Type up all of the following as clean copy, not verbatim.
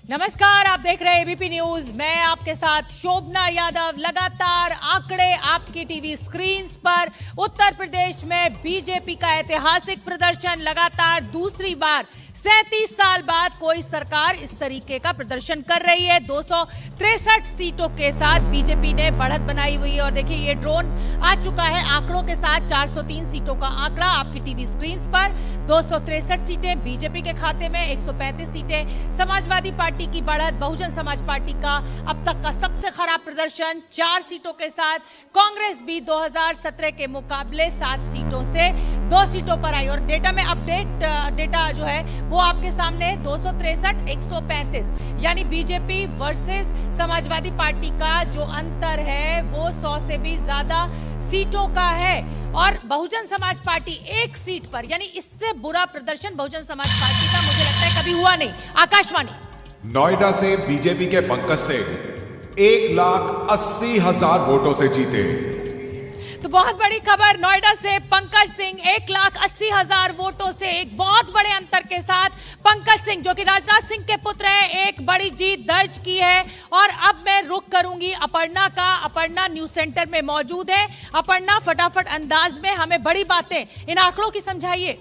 नमस्कार, आप देख रहे हैं एबीपी न्यूज। मैं आपके साथ शोभना यादव। लगातार आंकड़े आपकी टीवी स्क्रीन्स पर। उत्तर प्रदेश में बीजेपी का ऐतिहासिक प्रदर्शन। लगातार दूसरी बार 37 साल बाद कोई सरकार इस तरीके का प्रदर्शन कर रही है। 263 सीटों के साथ बीजेपी ने बढ़त बनाई हुई है। और देखिए, ये ड्रोन आ चुका है आंकड़ों के साथ। 403 सीटों का आंकड़ा आपकी टीवी स्क्रीन पर। 263 सीटें बीजेपी के खाते में, 135 सीटें समाजवादी पार्टी की बढ़त। बहुजन समाज पार्टी का अब तक का सबसे खराब प्रदर्शन 4 सीटों के साथ। कांग्रेस भी 2017 के मुकाबले 7 सीटों से 2 सीटों पर आई। और डेटा में अपडेट डेटा जो है वो आपके सामने 263 135, यानी बीजेपी वर्सेस समाजवादी पार्टी का जो अंतर है वो 100 से भी ज्यादा सीटों का है। और बहुजन समाज पार्टी 1 सीट पर, यानी इससे बुरा प्रदर्शन बहुजन समाज पार्टी का मुझे लगता है कभी हुआ नहीं। आकाशवाणी। नोएडा से बीजेपी के पंकज सिंह 1,80,000 वोटों से जीते। तो बहुत बड़ी खबर, नोएडा से पंकज सिंह 1,80,000 वोटों से एक बहुत बड़े अंतर के साथ पंकज सिंह, जो कि राजनाथ सिंह के पुत्र हैं, एक बड़ी जीत दर्ज की है। और अब मैं रुख करूंगी अपर्णा का। अपर्णा न्यूज सेंटर में मौजूद है। अपर्णा, फटाफट अंदाज में हमें बड़ी बातें इन आंकड़ों की समझाइए।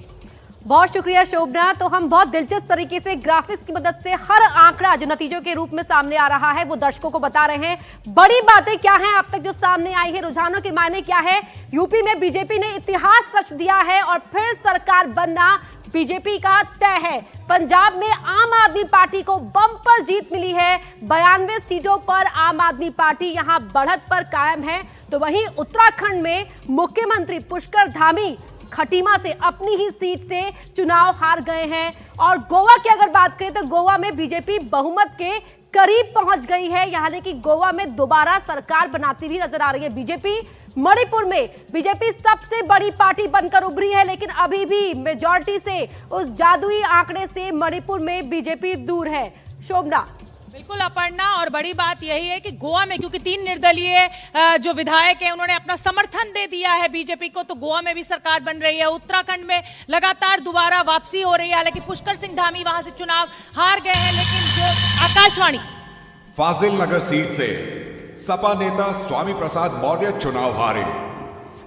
बहुत शुक्रिया शोभना। तो हम बहुत दिलचस्प तरीके से ग्राफिक्स की मदद से हर आंकड़ा जो नतीजों के रूप में सामने आ रहा है वो दर्शकों को बता रहे हैं। बड़ी बातें क्या हैं अब तक जो सामने आई है, रुझानों के मायने क्या है। यूपी में बीजेपी ने इतिहास रच दिया है और फिर सरकार बनना बीजेपी का तय है। पंजाब में आम आदमी पार्टी को बम्पर जीत मिली है। 92 सीटों पर आम आदमी पार्टी यहां बढ़त पर कायम है। तो वहीं उत्तराखंड में मुख्यमंत्री पुष्कर धामी खटीमा से अपनी ही सीट से चुनाव हार गए हैं। और गोवा की अगर बात करें तो गोवा में बीजेपी बहुमत के करीब पहुंच गई है। यहां कि गोवा में दोबारा सरकार बनाती हुई नजर आ रही है बीजेपी। मणिपुर में बीजेपी सबसे बड़ी पार्टी बनकर उभरी है, लेकिन अभी भी मेजॉरिटी से, उस जादुई आंकड़े से मणिपुर में बीजेपी दूर है। शोभना। बिल्कुल अपर्णा, और बड़ी बात यही है कि गोवा में क्योंकि 3 निर्दलीय जो विधायक हैं उन्होंने अपना समर्थन दे दिया है बीजेपी को, तो गोवा में भी सरकार बन रही है। उत्तराखंड में लगातार दोबारा वापसी हो रही है। हालांकि पुष्कर सिंह धामी वहां से चुनाव हार गए हैं, लेकिन जो आकाशवाणी। फाजिल नगर सीट से सपा नेता स्वामी प्रसाद मौर्य चुनाव हारे।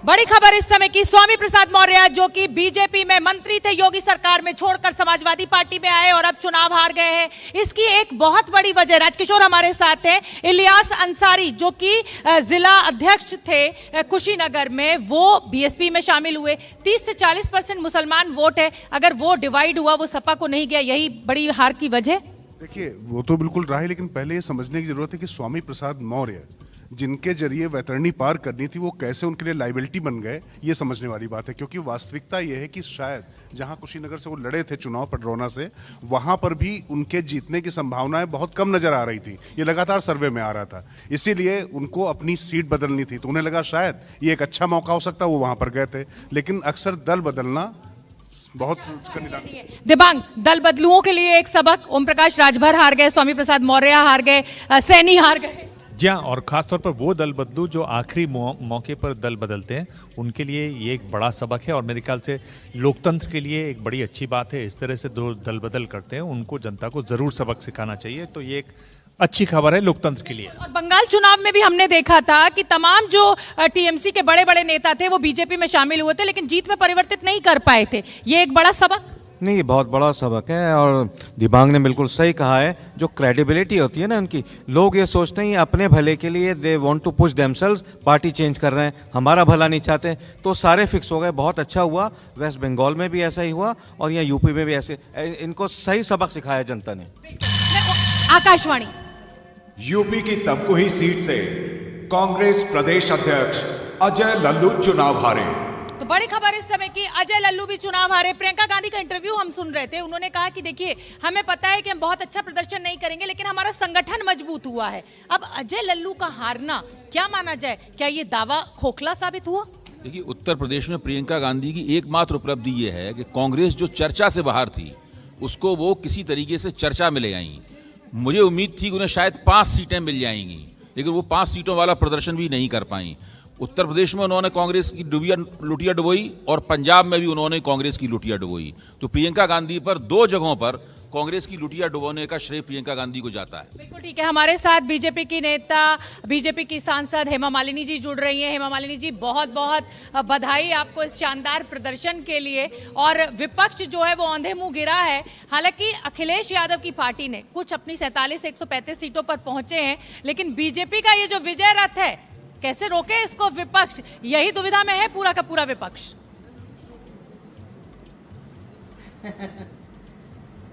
बड़ी खबर इस समय की, स्वामी प्रसाद मौर्य जो कि बीजेपी में मंत्री थे, योगी सरकार में छोड़कर समाजवादी पार्टी में आए और अब चुनाव हार गए हैं। इसकी एक बहुत बड़ी वजह, राजकिशोर हमारे साथ हैं, इलियास अंसारी जो कि जिला अध्यक्ष थे कुशीनगर में, वो बीएसपी में शामिल हुए। 30 से 40% मुसलमान वोट है, अगर वो डिवाइड हुआ, वो सपा को नहीं गया, यही बड़ी हार की वजह। देखिए, वो तो बिल्कुल रहा है, लेकिन पहले ये समझने की जरूरत है कि स्वामी प्रसाद मौर्य जिनके जरिए वैतरणी पार करनी थी वो कैसे उनके लिए लाइबिलिटी बन गए, ये समझने वाली बात है। क्योंकि वास्तविकता ये है कि शायद जहां कुशीनगर से वो लड़े थे चुनाव पडरौना से, वहां पर भी उनके जीतने की संभावनाएं बहुत कम नजर आ रही थी। ये लगातार सर्वे में आ रहा था, इसीलिए उनको अपनी सीट बदलनी थी। तो उन्हें लगा शायद ये एक अच्छा मौका हो सकता, वो वहां पर गए थे। लेकिन अक्सर दल बदलना बहुत दिबांग, दल बदलुओं के लिए एक सबक। ओम प्रकाश राजभर हार गए, स्वामी प्रसाद मौर्य हार गए, सैनी हार गए। जी हाँ, और खासतौर पर वो दल बदलू जो आखिरी मौके पर दल बदलते हैं, उनके लिए ये एक बड़ा सबक है। और मेरे ख्याल से लोकतंत्र के लिए एक बड़ी अच्छी बात है। इस तरह से दो दल बदल करते हैं, उनको जनता को जरूर सबक सिखाना चाहिए। तो ये एक अच्छी खबर है लोकतंत्र के लिए। और बंगाल चुनाव में भी हमने देखा था कि तमाम जो टीएमसी के बड़े बड़े नेता थे वो बीजेपी में शामिल हुए थे, लेकिन जीत में परिवर्तित नहीं कर पाए थे। ये एक बड़ा सबक नहीं, ये बहुत बड़ा सबक है। और दिबांग ने बिल्कुल सही कहा है, जो क्रेडिबिलिटी होती है ना उनकी, लोग ये सोचते हैं अपने भले के लिए, they want to push themselves, party change कर रहे हैं, हमारा भला नहीं चाहते, तो सारे फिक्स हो गए। बहुत अच्छा हुआ, वेस्ट बंगाल में भी ऐसा ही हुआ और यहाँ यूपी में भी ऐसे। इनको सही सबक सिखाया जनता ने। आकाशवाणी। यूपी की तमकुही सीट से कांग्रेस प्रदेश अध्यक्ष अजय लल्लू चुनाव हारे। तो बड़ी खबर इस समय की, अजय लल्लू भी चुनाव हारे। प्रियंका गांधी का इंटरव्यू हम सुन रहे थे, उन्होंने कहा कि देखिए, हमें पता है कि हम बहुत अच्छा प्रदर्शन नहीं करेंगे, लेकिन हमारा संगठन मजबूत हुआ है। अब अजय लल्लू का हारना क्या माना जाए, क्या ये दावा खोखला साबित हुआ? देखिए, उत्तर प्रदेश में प्रियंका गांधी की एकमात्र उपलब्धि ये है कि कांग्रेस जो चर्चा से बाहर थी उसको वो किसी तरीके से चर्चा में ले आई। मुझे उम्मीद थी कि उन्हें शायद 5 सीटें मिल जाएंगी, लेकिन वो 5 सीटों वाला प्रदर्शन भी नहीं कर पाई। उत्तर प्रदेश में उन्होंने कांग्रेस की लुटिया डुबोई और पंजाब में भी उन्होंने कांग्रेस की लुटिया डुबोई। तो प्रियंका गांधी पर 2 जगहों पर कांग्रेस की लुटिया डुबोने का श्रेय प्रियंका गांधी को जाता है। बिल्कुल ठीक है। हमारे साथ बीजेपी की नेता, बीजेपी की सांसद हेमा मालिनी जी जुड़ रही हैं। हेमा मालिनी जी, बहुत बहुत बधाई आपको इस शानदार प्रदर्शन के लिए। और विपक्ष जो है वो औंधे मुंह गिरा है। हालांकि अखिलेश यादव की पार्टी ने कुछ अपनी 47 से 135 सीटों पर पहुंचे हैं, लेकिन बीजेपी का ये जो विजय रथ है, कैसे रोके इसको विपक्ष, यही दुविधा में है पूरा का पूरा विपक्ष।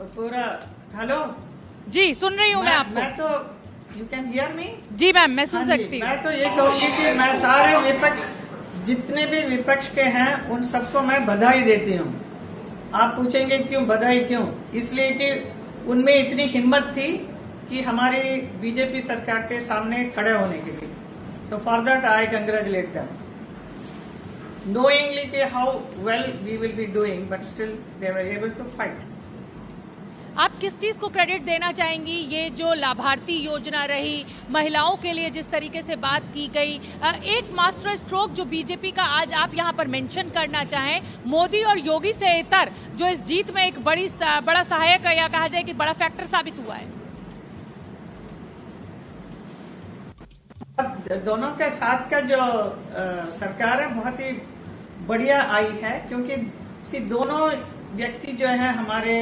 पूरा हेलो जी, सुन रही हूँ मैं आपको। मैं तो यू कैन हियर मी? जी मैम, मैं सुन सकती हूँ। मैं तो ये कहूँगी कि मैं सारे विपक्ष, जितने भी विपक्ष के हैं, उन सबको मैं बधाई देती हूँ। आप पूछेंगे क्यों बधाई क्यों? इसलिए कि उनमें इतनी हिम्मत थी कि हमारी बीजेपी सरकार के सामने खड़े होने के लिए। So for that I congratulate them. Knowingly how well we will be doing, but still they were able to fight. आप किस चीज को क्रेडिट देना चाहेंगी? ये जो लाभार्थी योजना रही, महिलाओं के लिए जिस तरीके से बात की गई, एक मास्टर स्ट्रोक जो बीजेपी का आज आप यहाँ पर मेंशन करना चाहें, मोदी और योगी से इतर जो इस जीत में एक बड़ा सहायक या कहा जाए कि बड़ा फैक्टर साबित हुआ है। दोनों के साथ का जो सरकार है बहुत ही बढ़िया आई है, क्योंकि दोनों व्यक्ति जो है हमारे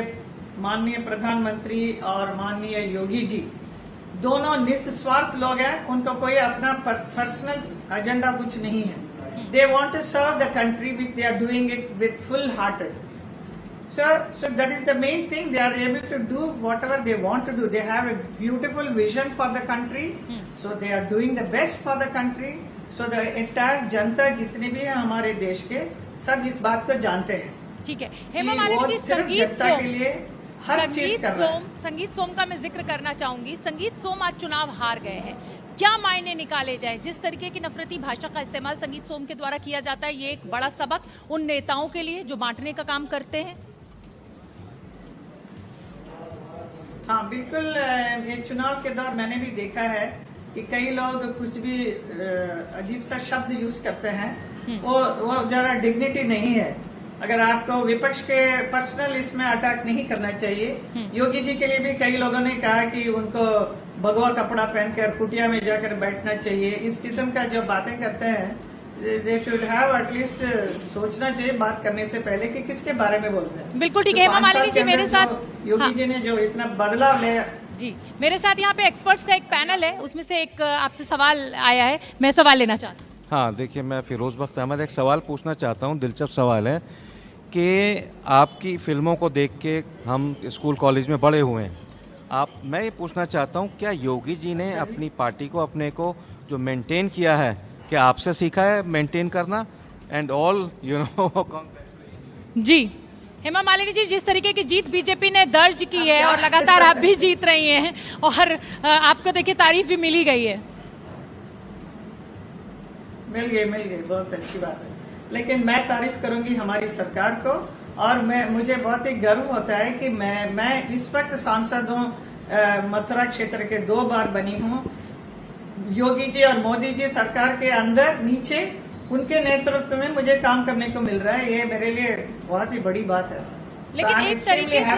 माननीय प्रधानमंत्री और माननीय योगी जी, दोनों निस्वार्थ लोग हैं। उनको कोई अपना पर्सनल एजेंडा कुछ नहीं है। They want to serve the country which they are doing it with full hearted. So that is the main thing. They are able to do whatever they want to do. They have a beautiful vision for the country. So they are doing the best for the country. So the entire जनता जितने भी हैं हमारे देश के, सब इस बात को जानते हैं। ठीक है। हेमा मालिनी जी, संगीत सोम का मैं जिक्र करना चाहूंगी। संगीत सोम आज चुनाव हार गए हैं। क्या मायने निकाले जाए? जिस तरीके की नफरती भाषा का इस्तेमाल संगीत सोम के द्वारा किया जाता है, ये एक बड़ा सबक उन नेताओं के लिए जो बांटने का काम करते हैं। हाँ बिल्कुल, ये चुनाव के दौर मैंने भी देखा है कि कई लोग कुछ भी अजीब सा शब्द यूज करते हैं, वो जरा डिग्निटी नहीं है। अगर आपको विपक्ष के पर्सनल इसमें अटैक नहीं करना चाहिए। योगी जी के लिए भी कई लोगों ने कहा कि उनको भगवा कपड़ा पहनकर कुटिया में जाकर बैठना चाहिए। इस किस्म का जो बातें करते हैं, दे शुड हैव एटलीस्ट सोचना चाहिए बात करने से पहले कि किसके बारे में बोलते हैं। बिल्कुल ठीक है। हेमा मालिनी जी, मेरे साथ योगी जी ने जो इतना बदलाव लिया जी, मेरे साथ यहाँ पे एक्सपर्ट्स का एक पैनल है, उसमें से एक आपसे सवाल आया है, मैं सवाल लेना चाहता हूँ। हाँ देखिए, मैं फिरोज बख्त अहमद एक सवाल पूछना चाहता हूँ। दिलचस्प सवाल है कि आपकी फिल्मों को देख के हम स्कूल कॉलेज में बड़े हुए हैं। मैं ये पूछना चाहता हूँ, क्या योगी जी ने अपनी पार्टी को, अपने को जो मेंटेन किया है, क्या आपसे सीखा है मेंटेन करना? And all you know. जी हेमा मालिनी जी, जिस तरीके की जीत बीजेपी ने दर्ज की है और लगातार आप भी जीत रही हैं और आपको देखिए तारीफ भी मिल ही गई है। मिल गई, बहुत अच्छी बात है। लेकिन मैं तारीफ करूंगी हमारी सरकार को, और मुझे बहुत ही गर्व होता है कि मैं इस वक्त सांसद हूँ, मथुरा क्षेत्र के 2 बार बनी हूँ। योगी जी और मोदी जी सरकार के अंदर नीचे उनके नेतृत्व में मुझे काम करने को मिल रहा है। ये मेरे लिए बहुत ही बड़ी बात है। लेकिन एक तरीके से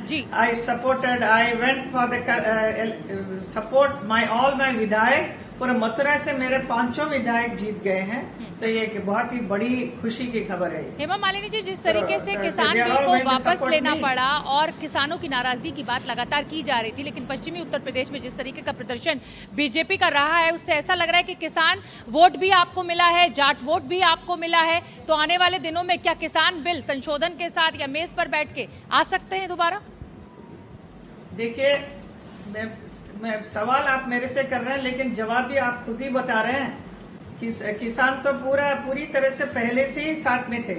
जी I supported, I went for the support all my विधायक। पूरे मथुरा से मेरे 5 विधायक जीत गए हैं, तो ये बहुत ही बड़ी खुशी की खबर है। हेमा मालिनी जी, जिस तरीके से किसान बिल को वापस लेना पड़ा और किसानों की नाराजगी की बात लगातार की जा रही थी, लेकिन पश्चिमी उत्तर प्रदेश में जिस तरीके का प्रदर्शन बीजेपी का रहा है, उससे ऐसा लग रहा है कि किसान वोट भी आपको मिला है, जाट वोट भी आपको मिला है। तो आने वाले दिनों में क्या किसान बिल संशोधन के साथ या मेज पर बैठ के आ सकते हैं दोबारा? देखिए, मैं सवाल आप मेरे से कर रहे हैं, लेकिन जवाब भी आप खुद ही बता रहे हैं कि किसान तो पूरी तरह से पहले से ही साथ में थे।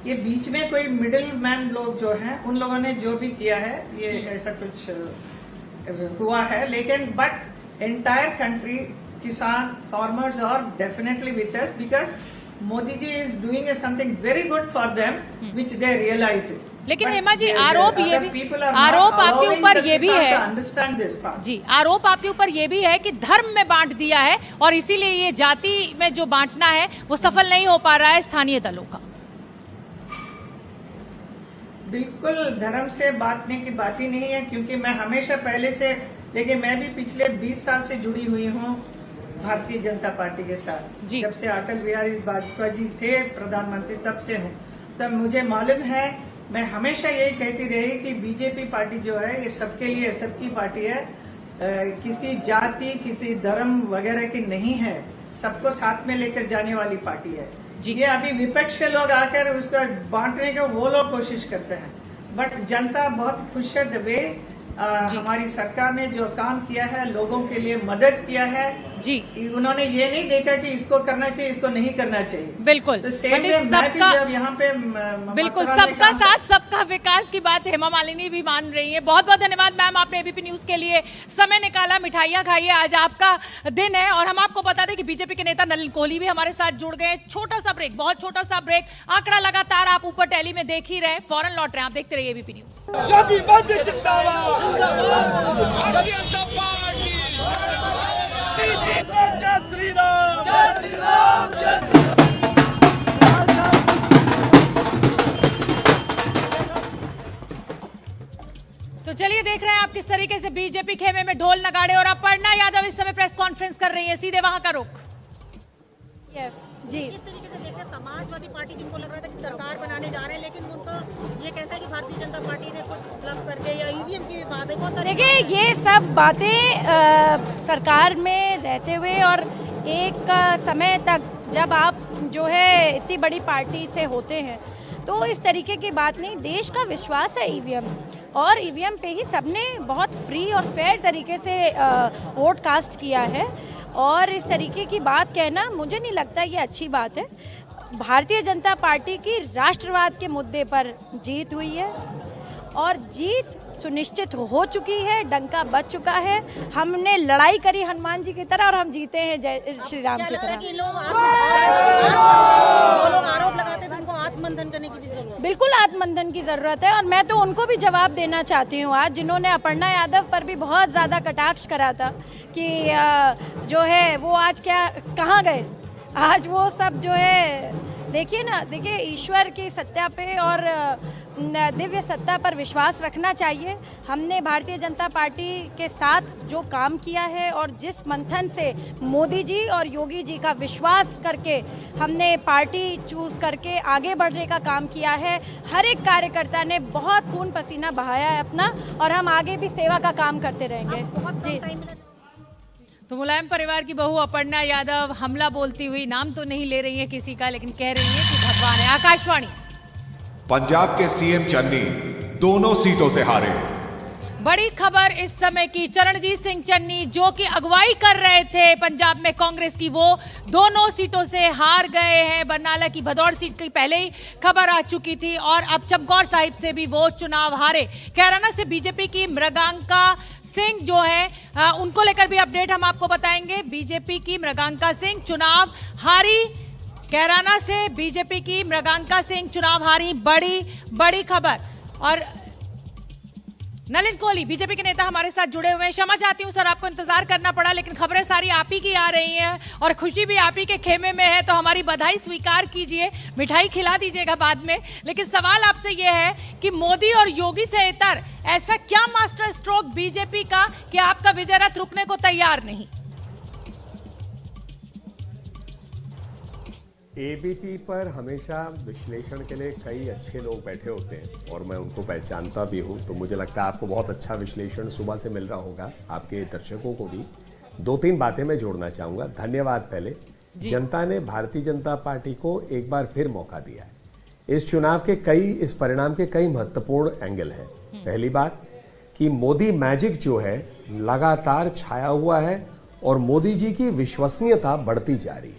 ये बीच में कोई मिडिल मैन लोग जो हैं, उन लोगों ने जो भी किया है, ये ऐसा कुछ हुआ है। लेकिन बट एंटायर कंट्री, किसान, farmers are definitely with us, because Modi ji is doing something very good for them which they realise it. लेकिन हेमा जी, आरोप आपके ऊपर ये भी है, अंडरस्टैंड दिस पार्ट जी, आरोप आपके ऊपर ये भी है कि धर्म में बांट दिया है और इसीलिए ये जाति में जो बांटना है वो सफल नहीं हो पा रहा है स्थानीय दलों का। बिल्कुल धर्म से बांटने की बात ही नहीं है, क्योंकि मैं हमेशा पहले से, लेकिन मैं भी पिछले 20 साल से जुड़ी हुई हूँ भारतीय जनता पार्टी के साथ। जब से अटल बिहारी वाजपेयी जी थे प्रधानमंत्री तब से हूँ, तब मुझे मालूम है। मैं हमेशा यही कहती रही कि बीजेपी पार्टी जो है ये सबके लिए, सबकी पार्टी है, किसी जाति किसी धर्म वगैरह की नहीं है, सबको साथ में लेकर जाने वाली पार्टी है। ये अभी विपक्ष के लोग आकर उसको बांटने का वो लोग कोशिश करते हैं, बट जनता बहुत खुश है। द वे हमारी सरकार ने जो काम किया है, लोगों के लिए मदद किया है जी, उन्होंने ये नहीं देखा कि इसको करना चाहिए इसको नहीं करना चाहिए। बिल्कुल, तो सबका यहाँ पे बिल्कुल सबका साथ सबका विकास की बात हेमा मालिनी भी मान रही है। बहुत बहुत धन्यवाद मैम, आपने एबीपी न्यूज के लिए समय निकाला, मिठाइयाँ खाइए, आज आपका दिन है। और हम आपको बता दें कि बीजेपी के नेता नलिन कोहली भी हमारे साथ जुड़ गए। छोटा सा ब्रेक, बहुत छोटा सा ब्रेक, आंकड़ा लगातार आप ऊपर टैली में देख ही रहे, फौरन लौट रहे हैं, आप देखते रहिए एबीपी न्यूज। तो चलिए देख रहे हैं आप किस तरीके से बीजेपी खेमे में ढोल नगाड़े, और अपर्णा यादव इस समय प्रेस कॉन्फ्रेंस कर रही है, सीधे वहां का रुख। जी, किस तरीके से देखते हैं समाजवादी पार्टी जिनको लग रहा था कि सरकार बनाने जा रहे हैं, लेकिन उनको ये कहता है कि भारतीय जनता पार्टी ने कुछ ब्लफ करके या ईवीएम की बात है। देखिए ये सब बातें सरकार में रहते हुए और एक समय तक जब आप जो है इतनी बड़ी पार्टी से होते हैं तो इस तरीके की बात नहीं। देश का विश्वास है ईवीएम, और ईवीएम पे ही सबने बहुत फ्री और फेयर तरीके से वोट कास्ट किया है, और इस तरीके की बात कहना मुझे नहीं लगता ये अच्छी बात है। भारतीय जनता पार्टी की राष्ट्रवाद के मुद्दे पर जीत हुई है, और जीत सुनिश्चित हो चुकी है, डंका बज चुका है। हमने लड़ाई करी हनुमान जी की तरह और हम जीते हैं जय श्री राम की तरह। लोग आरोप लगाते हैं उनको आत्ममंथन करने की भी जरूरत है। बिल्कुल आत्ममंथन की जरूरत है, और मैं तो उनको भी जवाब देना चाहती हूँ आज, जिन्होंने अपर्णा यादव पर भी बहुत ज़्यादा कटाक्ष करा था कि जो है वो आज क्या कहाँ गए। आज वो सब जो है देखिए ना, देखिए ईश्वर की सत्ता पे और दिव्य सत्ता पर विश्वास रखना चाहिए। हमने भारतीय जनता पार्टी के साथ जो काम किया है और जिस मंथन से मोदी जी और योगी जी का विश्वास करके हमने पार्टी चूज करके आगे बढ़ने का काम किया है, हर एक कार्यकर्ता ने बहुत खून पसीना बहाया है अपना, और हम आगे भी सेवा का काम करते रहेंगे। जी, तो मुलायम परिवार की बहू अपर्णा यादव हमला बोलती हुई, नाम तो नहीं ले रही है किसी का, लेकिन कह रही है कि भगवान है। आकाशवाणी। पंजाब के सीएम चन्नी दोनों सीटों से हारे। बड़ी खबर इस समय की, चरणजीत सिंह चन्नी जो कि अगुवाई कर रहे थे पंजाब में कांग्रेस की, वो दोनों सीटों से हार गए हैं। बरनाला की भदौड़ सीट की पहले ही खबर आ चुकी थी, और अब चमकौर साहिब से भी वो चुनाव हारे। कैराना से बीजेपी की मृगांका सिंह जो है उनको लेकर भी अपडेट हम आपको बताएंगे। बीजेपी की मृगांका सिंह चुनाव हारी, कैराना से बीजेपी की मृगांका सिंह चुनाव हारी, बड़ी खबर। और नलिन कोहली बीजेपी के नेता हमारे साथ जुड़े हुए हैं। क्षमा चाहती हूं सर, आपको इंतजार करना पड़ा, लेकिन खबरें सारी आप ही की आ रही हैं और खुशी भी आप ही के खेमे में है, तो हमारी बधाई स्वीकार कीजिए, मिठाई खिला दीजिएगा बाद में। लेकिन सवाल आपसे यह है कि मोदी और योगी से इतर ऐसा क्या मास्टर स्ट्रोक बीजेपी का कि आपका विजय रथ रुकने को तैयार नहीं? एबीपी पर हमेशा विश्लेषण के लिए कई अच्छे लोग बैठे होते हैं और मैं उनको पहचानता भी हूं, तो मुझे लगता है आपको बहुत अच्छा विश्लेषण सुबह से मिल रहा होगा, आपके दर्शकों को भी। 2-3 बातें मैं जोड़ना चाहूंगा। धन्यवाद। पहले जनता ने भारतीय जनता पार्टी को एक बार फिर मौका दिया है। इस चुनाव के इस परिणाम के कई महत्वपूर्ण एंगल हैं। पहली बात कि मोदी मैजिक जो है लगातार छाया हुआ है और मोदी जी की विश्वसनीयता बढ़ती जा रही है।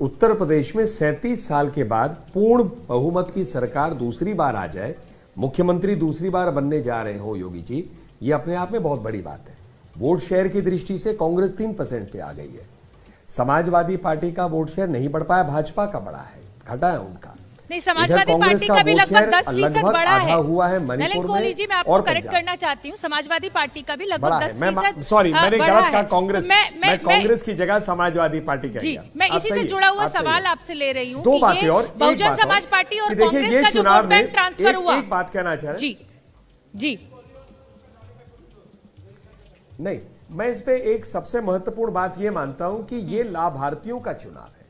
उत्तर प्रदेश में 37 साल के बाद पूर्ण बहुमत की सरकार दूसरी बार आ जाए, मुख्यमंत्री दूसरी बार बनने जा रहे हो योगी जी, ये अपने आप में बहुत बड़ी बात है। वोट शेयर की दृष्टि से कांग्रेस 3% पे आ गई है। समाजवादी पार्टी का वोट शेयर नहीं बढ़ पाया, भाजपा का बढ़ा है, घटा है उनका। नहीं, समाजवादी पार्टी का भी लगभग 10% बढ़ा है। नलिन कोहली जी, मैं आपको करेक्ट करना चाहती हूँ, समाजवादी पार्टी का भी लगभग 10%। सॉरी, मैंने गलत कहा, कांग्रेस, मैं कांग्रेस की जगह समाजवादी पार्टी कह जी, मैं इसी से जुड़ा हुआ सवाल आपसे ले रही हूँ। दो बातें और, बहुजन समाज पार्टी और कांग्रेस का जो वोट बैंक ट्रांसफर हुआ, एक बात कहना चाह रहा जी जी नहीं, मैं इस पे एक सबसे महत्वपूर्ण बात यह मानता हूं कि ये लाभार्थियों का चुनाव है,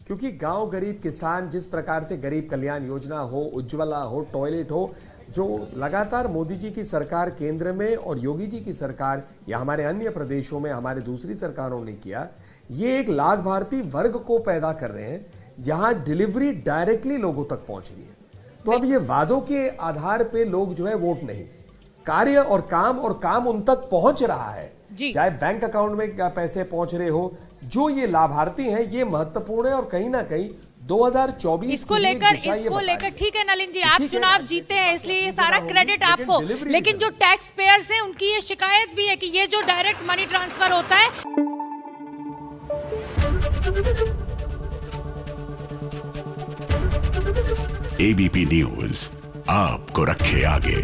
क्योंकि गांव गरीब किसान जिस प्रकार से गरीब कल्याण योजना हो, उज्ज्वला हो, टॉयलेट हो, जो लगातार मोदी जी की सरकार केंद्र में और योगी जी की सरकार या हमारे अन्य प्रदेशों में हमारे दूसरी सरकारों ने किया, ये एक लाभार्थी वर्ग को पैदा कर रहे हैं जहां डिलीवरी डायरेक्टली लोगों तक पहुंच रही है। तो अब ये वादों के आधार पे लोग जो है वोट नहीं, कार्य और काम उन तक पहुंच रहा है, चाहे बैंक अकाउंट में पैसे पहुंच रहे हो। जो ये लाभार्थी हैं ये महत्वपूर्ण है और कहीं ना कहीं 2024 इसको लेकर ठीक है नलिन जी, आप चुनाव जीते हैं इसलिए ये सारा क्रेडिट आपको, लेकिन जो टैक्स पेयर्स हैं उनकी ये शिकायत भी है कि ये जो डायरेक्ट मनी ट्रांसफर होता है। एबीपी न्यूज आपको रखे आगे।